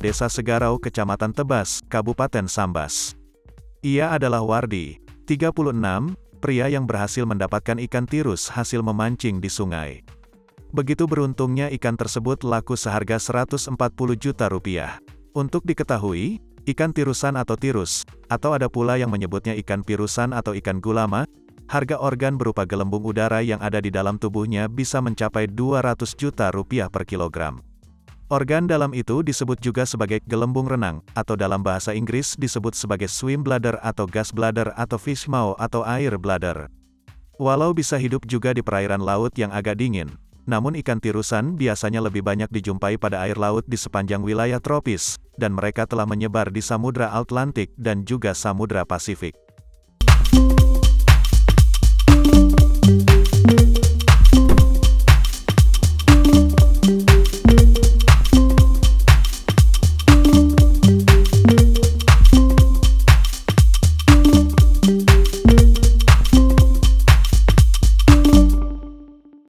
Desa Segarau, Kecamatan Tebas, Kabupaten Sambas. Ia adalah Wardi, 36, pria yang berhasil mendapatkan ikan tirus hasil memancing di sungai. Begitu beruntungnya ikan tersebut laku seharga Rp140 juta. Untuk diketahui, ikan tirusan atau tirus, atau ada pula yang menyebutnya ikan pirusan atau ikan gulama, harga organ berupa gelembung udara yang ada di dalam tubuhnya bisa mencapai Rp200 juta per kilogram. Organ dalam itu disebut juga sebagai gelembung renang, atau dalam bahasa Inggris disebut sebagai swim bladder atau gas bladder atau fish maw atau air bladder. Walau bisa hidup juga di perairan laut yang agak dingin, namun ikan tirusan biasanya lebih banyak dijumpai pada air laut di sepanjang wilayah tropis, dan mereka telah menyebar di Samudra Atlantik dan juga Samudra Pasifik.